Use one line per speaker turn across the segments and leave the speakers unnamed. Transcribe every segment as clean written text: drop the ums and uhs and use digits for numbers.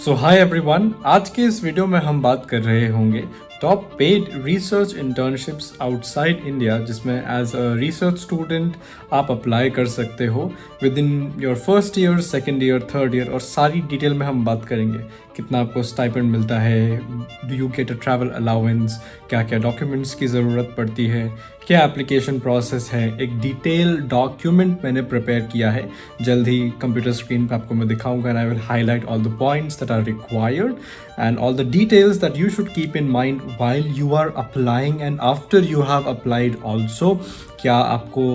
सो hi everyone, आज के इस वीडियो में हम बात कर रहे होंगे top paid research internships outside India, जिसमें एज अ रिसर्च स्टूडेंट आप अप्लाई कर सकते हो with in your first year, second year, third year, और सारी डिटेल में हम बात करेंगे। कितना आपको स्टाइपेंड मिलता है, do you get a travel allowance, क्या क्या डॉक्यूमेंट्स की ज़रूरत पड़ती है, क्या एप्लीकेशन प्रोसेस है। एक डिटेल डॉक्यूमेंट मैंने प्रिपेयर किया है, जल्द ही कंप्यूटर स्क्रीन पे आपको मैं दिखाऊंगा, and I will highlight all the points that are required and all the details that you should keep in mind while you are applying and after you have applied also। क्या आपको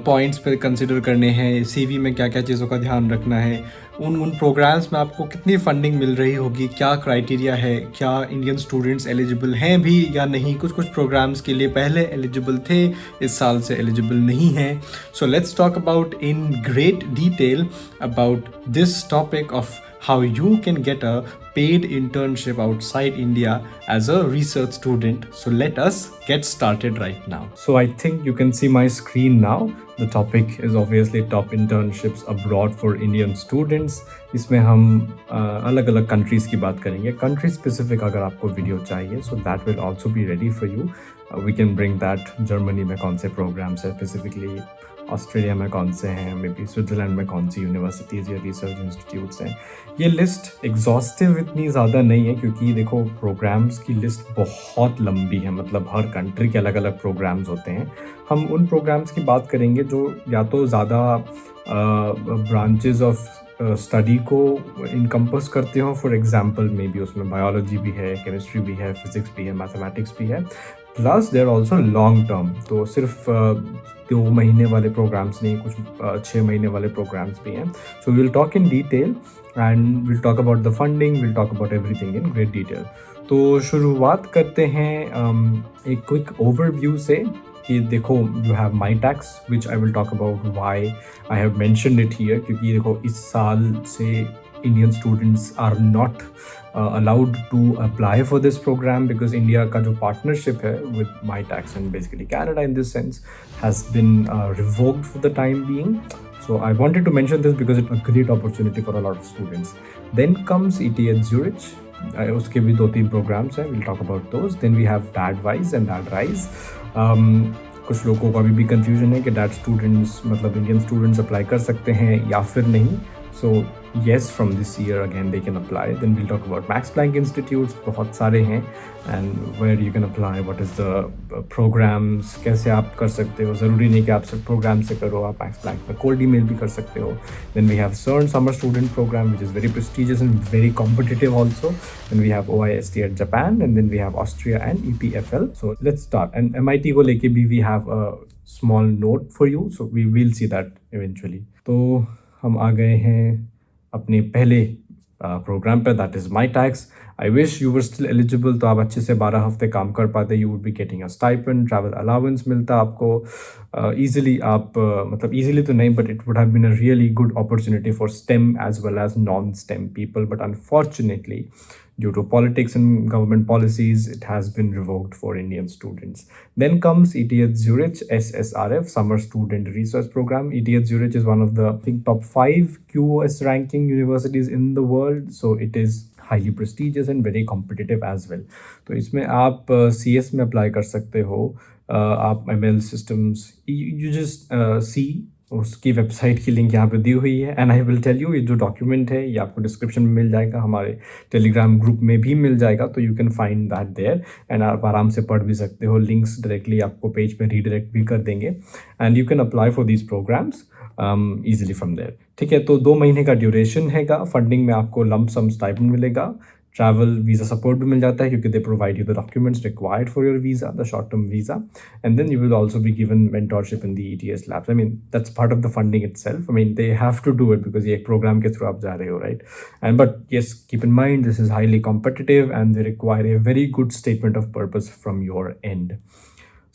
points पे consider करने हैं, CV में क्या क्या चीज़ों का ध्यान रखना है, उन प्रोग्राम्स में आपको कितनी फंडिंग मिल रही होगी, क्या क्राइटेरिया है, क्या इंडियन स्टूडेंट्स एलिजिबल हैं भी या नहीं। कुछ प्रोग्राम्स के लिए पहले एलिजिबल थे, इस साल से एलिजिबल नहीं हैं। So let's talk about in great detail about this topic of how you can get a paid internship outside India as a research student. So let us get started right now. So I think you can see my screen now. The topic is obviously top internships abroad for Indian students. इसमें हम अलग अलग countries की बात करेंगे। Country specific अगर आपको video चाहिए, so that will also be ready for you. We can bring that. Germany में कौन से प्रोग्राम्स है स्पेसिफिकली, ऑस्ट्रेलिया में कौन से हैं, मे बी स्विट्ज़रलैंड में कौन सी यूनिवर्सिटीज़ या रिसर्च इंस्टीट्यूट्स हैं। ये लिस्ट एग्जॉस्टिव इतनी ज़्यादा नहीं है, क्योंकि देखो प्रोग्राम्स की लिस्ट बहुत लंबी है, मतलब हर कंट्री के अलग अलग प्रोग्राम्स होते हैं। हम उन प्रोग्राम्स की बात करेंगे जो या तो ज़्यादा ब्रांचेस ऑफ स्टडी को इनकम्पस करते हो। फॉर एग्जांपल मे बी उसमें बायोलॉजी भी है, केमिस्ट्री भी है, फिजिक्स भी है, मैथमेटिक्स भी है, plus there also long term. तो सिर्फ 2 महीने वाले प्रोग्राम्स नहीं, कुछ 6 महीने वाले प्रोग्राम्स भी हैं। So will talk in detail and will talk about the funding, will talk about everything in great detail. तो शुरुआत करते हैं एक क्विक ओवरव्यू से कि देखो you have Mitacs which I will talk about why I have mentioned it here. क्योंकि देखो इस साल से Indian students are not allowed to apply for this program because India का जो partnership है with MyTax and basically Canada in this sense has been revoked for the time being. So I wanted to mention this because it's a great opportunity for a lot of students. Then comes ETH Zurich. उसके भी 2-3 programs हैं, we'll talk about those. Then we have DADWISE and DADRISE. कुछ लोगों को अभी भी confusion है कि DAD students मतलब Indian students apply कर सकते हैं या फिर नहीं। So yes, from this year again they can apply. Then we'll talk about Max Planck Institutes, बहुत सारे हैं, and where you can apply, what is the programs, कैसे आप कर सकते हो। ज़रूरी नहीं कि आप सिर्फ प्रोग्राम से करो, आप Max Planck में cold email भी कर सकते हो। Then we have CERN Summer Student Program, which is very prestigious and very competitive also. Then we have OIST at Japan, and then we have Austria and EPFL. So let's start. And MIT को लेके भी we have a small note for you, so we will see that eventually. तो हम आ गए हैं अपने पहले program पे, that is Mitacs. I wish you were still eligible, तो आप अच्छे से 12 हफ्ते काम कर पाते, you would be getting a stipend, travel allowance मिलता आपको ईजिली। आप मतलब ईजिली तो नहीं, but it would have been a really good opportunity for STEM as well as non STEM people, but unfortunately due to politics and government policies, it has been revoked for Indian students. Then comes ETH Zurich, SSRF, Summer Student Research Program. ETH Zurich is one of the, I think, top 5 QS ranking universities in the world. So it is highly prestigious and very competitive as well. तो इसमें आप CS में apply कर सकते हो, आप ML systems, you just see उसकी website की लिंक यहाँ पे दी हुई है। And I will tell you, ये जो डॉक्यूमेंट है ये आपको डिस्क्रिप्शन में मिल जाएगा, हमारे टेलीग्राम ग्रुप में भी मिल जाएगा, तो you can find that there and आप आराम से पढ़ भी सकते हो। लिंक्स डायरेक्टली आपको पेज पे रीडायरेक्ट भी कर देंगे and you can apply for these programs easily from there. ठीक है, तो 2 महीने का ड्यूरेशन हैगा। फंडिंग में आपको लंप सम स्टाइपेंड मिलेगा, ट्रैवल वीज़ा सपोर्ट भी मिल जाता है क्योंकि they provide you the documents required for your visa, the short term visa, and then you will also be given mentorship in the ETS labs. I mean that's part of the funding itself. I mean they have to do it because ये एक program के through आप जा रहे हो, right. And but yes, keep in mind this is highly competitive and they require a very good statement of purpose from your end.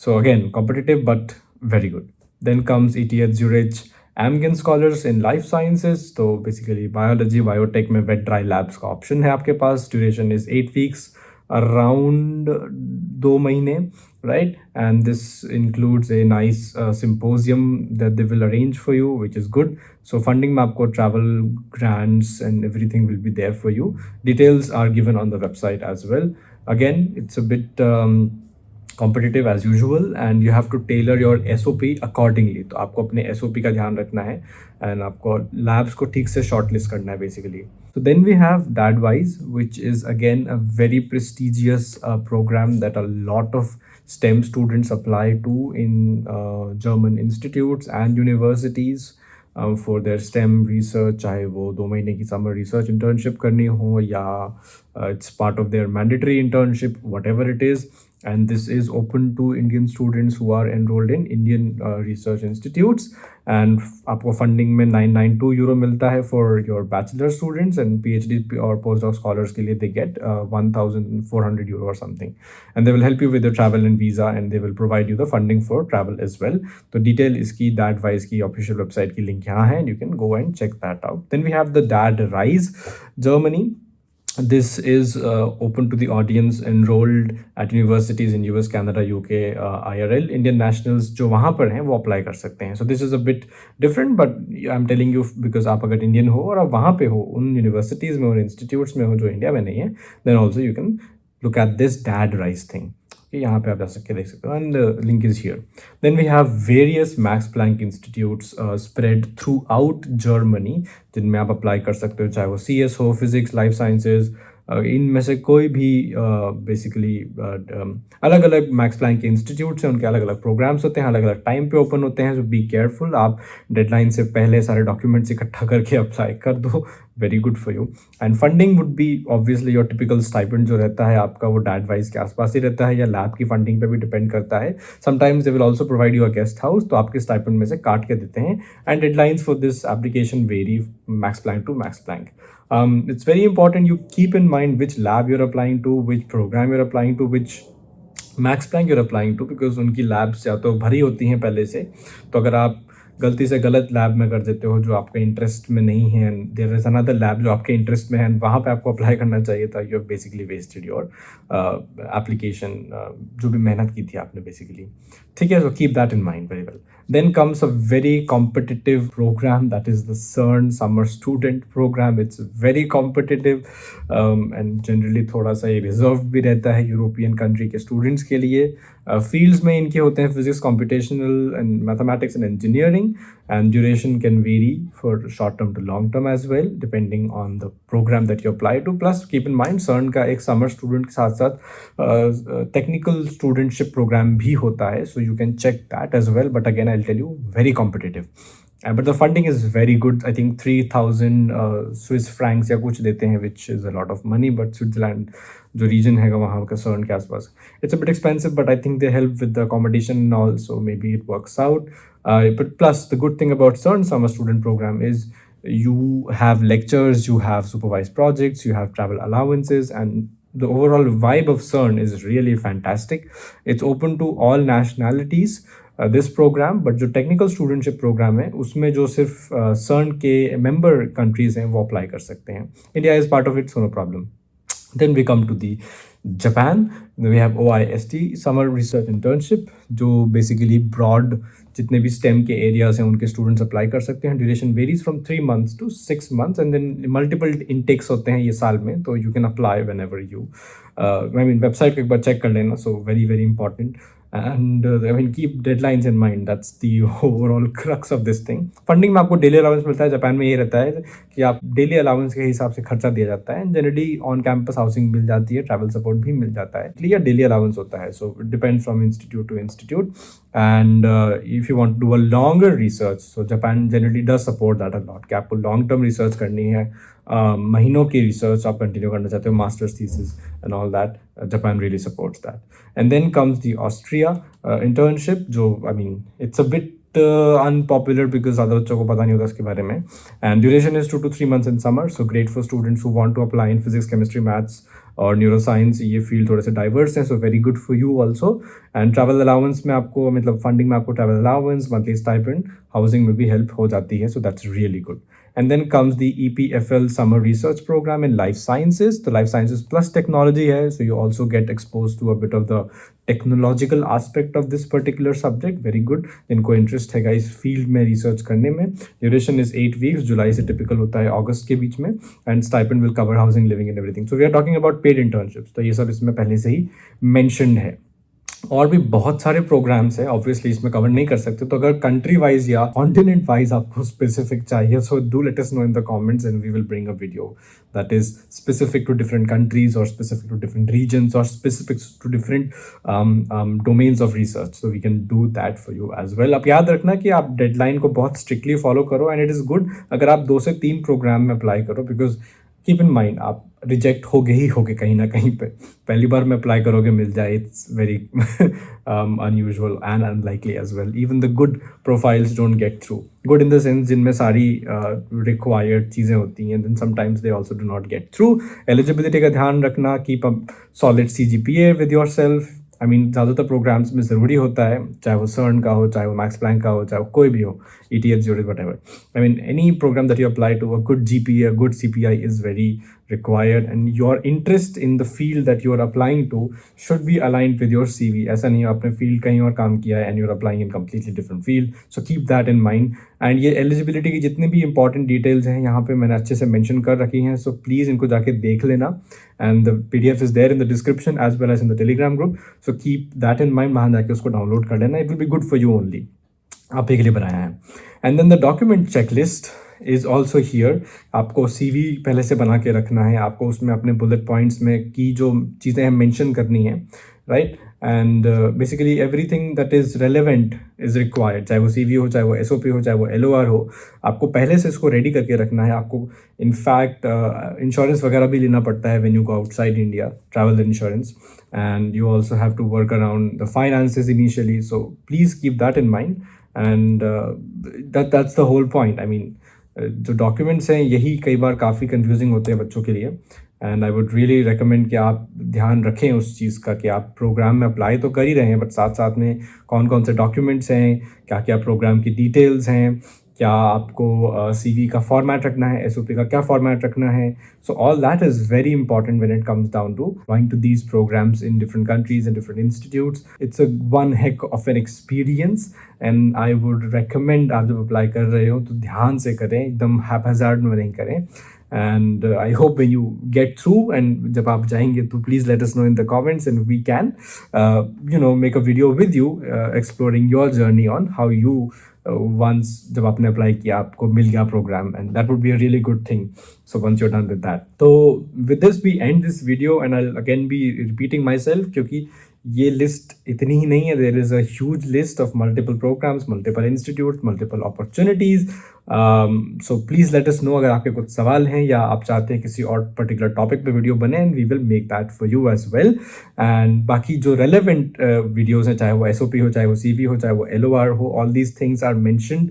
So again competitive but very good. Then comes ETH Zurich Amgen Scholars in Life Sciences, तो basically biology biotech में wet dry labs का option है आपके पास। Duration is 8 weeks, around 2 महीने, right? And this includes a nice symposium that they will arrange for you, which is good. So funding में आपको travel grants and everything will be there for you. Details are given on the website as well. Again, it's a bit competitive as usual, and you have to tailor your SOP accordingly. तो आपको अपने SOP का ध्यान रखना है, and आपको labs को ठीक से shortlist करना है basically. So then we have DADWISE, which is again a very prestigious program that a lot of STEM students apply to in German institutes and universities for their STEM research, चाहे वो 2 महीने की summer research internship करनी हो या it's part of their mandatory internship, whatever it is. And this is open to Indian students who are enrolled in Indian research institutes. And आपको funding में 992 euro मिलता है for your bachelor students, and PhD और postdoc scholars के लिए they get 1400 euro or something. And they will help you with the travel and visa, and they will provide you the funding for travel as well. तो detail इसकी DADWISE की official website की link यहाँ है, and you can go and check that out. Then we have the DADRISE Germany. This is open to the audience enrolled at universities in US, Canada, UK, IRL. Indian nationals जो वहाँ पर हैं वो apply कर सकते हैं. So this is a bit different, but I'm telling you because आप अगर Indian हो और आप वहाँ पे हो, उन universities में और institutes में हो जो इंडिया में नहीं है, then also you can look at this DADRISE thing. यहाँ पे आप जा सकते देख सकते हो, and the link is here. Then we have various Max Planck institutes spread throughout Germany जिनमें आप अप्लाई कर सकते हो, चाहे वो CS हो, फिजिक्स, लाइफ साइंसेज, इनमें से कोई भी बेसिकली अलग अलग मैक्स प्लैंक के इंस्टीट्यूट्स हैं, उनके अलग अलग प्रोग्राम्स होते हैं, अलग अलग टाइम पे ओपन होते हैं. सो बी केयरफुल, आप डेडलाइन से पहले सारे डॉक्यूमेंट्स इकट्ठा करके अप्लाई कर दो. Very good for you. And funding would be obviously your typical stipend जो रहता है आपका, वो DADWISE के आसपास ही रहता है, या लैब की फंडिंग पे भी डिपेंड करता है. Sometimes they will also provide you a guest house, तो आपके स्टाइपेंड में से काट के देते हैं. And deadlines for this application vary Max Planck to Max Planck. It's very important you keep in mind which lab you're applying to, which program you're applying to, which Max Planck you're applying to, because उनकी labs या तो भरी होती हैं पहले से. तो अगर आप गलती से गलत लैब में कर देते हो जो आपके इंटरेस्ट में नहीं है, and there is another lab जो आपके इंटरेस्ट में है, वहाँ पे आपको अप्लाई करना चाहिए था, you have basically wasted your application, जो भी मेहनत की थी आपने बेसिकली. ठीक है, so keep that in mind very well. Then comes a very competitive program, that is the CERN Summer Student Program. It's very competitive and generally थोड़ा सा ये reserved भी रहता है यूरोपियन कंट्री के स्टूडेंट्स के लिए. फील्ड्स में इनके होते हैं physics, computational and mathematics and engineering, and duration can vary for short term to long term as well depending on the program that you apply to. Plus keep in mind CERN का एक summer student के साथ साथ technical studentship programme भी होता है, so you can check that as well. But again I will tell you, very competitive. But the funding is very good. I think 3,000 Swiss francs या कुछ देते हैं, which is a lot of money. But Switzerland जो region है वहाँ का CERN के आसपास, it's a bit expensive, but I think they help with the accommodation and all, so maybe it works out. But plus the good thing about CERN summer student program is you have lectures, you have supervised projects, you have travel allowances, and the overall vibe of CERN is really fantastic. It's open to all nationalities. This program, but जो technical studentship program है उसमें जो सिर्फ CERN के member countries हैं वो apply कर सकते हैं. India is part of it, so no problem. Then we come to the Japan. We have OIST summer research internship, जो बेसिकली ब्रॉड जितने भी स्टेम के एरियाज हैं उनके स्टूडेंट्स अप्लाई कर सकते हैं. Duration varies from 3 months to 6 months, and then multiple intakes होते हैं ये साल में, तो you can apply whenever you, I mean website को एक बार चेक कर लेना. So very very important. And I mean, keep deadlines in mind. That's the overall crux of this thing. Funding में आपको डेली अलाउंस मिलता है. Japan में ये रहता है कि आप डेली अलाउंस के हिसाब से खर्चा दिया जाता है. जनरली ऑन कैंपस हाउसिंग मिल जाती है, ट्रैवल सपोर्ट भी मिल जाता है, क्लियर डेली अलाउंस होता है. So depends from institute to institute. And if you want to do a longer research, so Japan generally does support that a lot, कि आपको लॉन्ग टर्म रिसर्च करनी है, महीनों की रिसर्च आप कंटिन्यू करना चाहते हो, masters thesis and all that, Japan really supports that. And then comes the Austria internship, जो I mean it's a bit unpopular because ज़्यादा बच्चों को पता नहीं होता इसके बारे में. And duration is 2 to 3 months in summer, so great for students who want to apply in physics, chemistry, maths और न्यूरोसाइंस. ये फील्ड थोड़े से डाइवर्स हैं, so very good for you also. And travel allowance में आपको, मतलब funding में आपको travel allowance, monthly stipend, housing में भी हेल्प हो जाती है, so that's really good. And then comes the EPFL summer research program in life sciences. The life sciences plus technology hai, so you also get exposed to a bit of the technological aspect of this particular subject. Very good. इनको interest है इस field में research करने में. Duration is 8 weeks, जुलाई से typical होता है अगस्त के बीच में. And stipend will cover housing, living and everything. So we are talking about paid internships. तो ये सब इसमें पहले से ही मैंशनड है. और भी बहुत सारे प्रोग्राम्स हैं, ऑब्वियसली इसमें कवर नहीं कर सकते. तो अगर कंट्री वाइज या कॉन्टिनेंट वाइज आपको स्पेसिफिक चाहिए, so do let us know in the comments and we will bring a video that is specific to different countries or specific to different regions or specific to different domains of research. So we can do that for you as well. अब याद रखना कि आप deadline को बहुत strictly follow करो and it is good अगर आप 2 से 3 प्रोग्राम में अप्लाई करो, बिकॉज कीप इन माइंड आप रिजेक्ट हो गए कहीं ना कहीं पे. पहली बार में अप्लाई करोगे मिल जाए, it's very unusual and unlikely as well. Even the good profiles don't get through. Good in the sense जिनमें सारी रिक्वायर्ड चीज़ें होती हैं, then sometimes they also do not get through. Eligibility का ध्यान रखना, keep a solid CGPA with yourself. I mean ज़्यादातर programs में ज़रूरी होता है, चाहे वो CERN का हो, चाहे वो मैक्स प्लैंक का हो, चाहे वो कोई भी हो, ETH, Zurich, whatever. I mean, any program that you apply to, a good GPA, a good CPI is very required, and your interest in the field that you are applying to should be aligned with your CV. ऐसा नहीं है आपने field कहीं और काम किया है and you're applying in completely different field. So keep that in mind. And ये eligibility की जितनी भी important details हैं यहाँ पे मैंने अच्छे से mention कर रखी हैं, so please इनको जाके देख लेना. And the PDF is there in the description as well as in the Telegram group. So keep that in mind. वहाँ जाके उसको download कर लेना. It will be good for you only. आप ही के लिए बनाया है. And then the document checklist is also here. आपको CV पहले से बना के रखना है, आपको उसमें अपने बुलेट पॉइंट्स में की जो चीज़ें हैं मेंशन करनी है, right. And basically everything that is relevant is required, चाहे वो CV हो, चाहे वो SOP हो, चाहे वो LOR हो. आपको पहले से इसको रेडी करके रखना है. आपको इनफैक्ट इंश्योरेंस वगैरह भी लेना पड़ता है when you go outside India, travel insurance, and you also have to work around the finances initially. So please keep that in mind. And that's the whole point. I mean, जो documents हैं यही कई बार काफ़ी confusing होते हैं बच्चों के लिए. And I would really recommend कि आप ध्यान रखें उस चीज़ का कि आप प्रोग्राम में अप्लाई तो कर ही रहे हैं, बट साथ साथ में कौन कौन से डॉक्यूमेंट्स हैं, क्या क्या प्रोग्राम की डिटेल्स हैं, क्या आपको CV का फॉर्मेट रखना है, SOP का क्या फॉर्मेट रखना है. So all that is very important when it comes down to going to these programs in different countries and different institutes. It's a one heck of an experience and I would recommend आप जब apply कर रहे हो तो ध्यान से करें, एकदम हैपहज़ार्ड में नहीं करें. And I hope when you get through and जब आप जाएंगे तो please let us know in the comments and we can make a video with you exploring your journey on how you once जब आपने अप्लाई किया आपको मिल गया programme, and that would be a really good thing. So once you're done with that, so with this we end this video and I'll again be repeating myself क्योंकि ये list इतनी ही नहीं है. There is a huge list of multiple programs, multiple institute, multiple opportunities. So please let us know अगर आपके कुछ सवाल हैं या आप चाहते हैं किसी और पर्टिकुलर टॉपिक पे वीडियो बने, and we will make that for you as well. And बाकी जो रेलेवेंट वीडियोज़ हैं, चाहे वो SOP हो, चाहे वो CV हो, चाहे वो LOR हो, all these things are mentioned.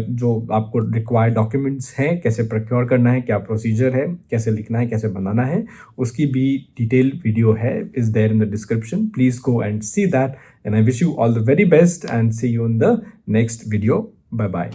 जो आपको रिक्वायर्ड डॉक्यूमेंट्स हैं, कैसे प्रोक्योर करना है, क्या प्रोसीजर है, कैसे लिखना है, कैसे बनाना है, उसकी भी डिटेल वीडियो है, is there in the description. Please go and see that, and I wish you all the very best and see you in the next video. Bye bye.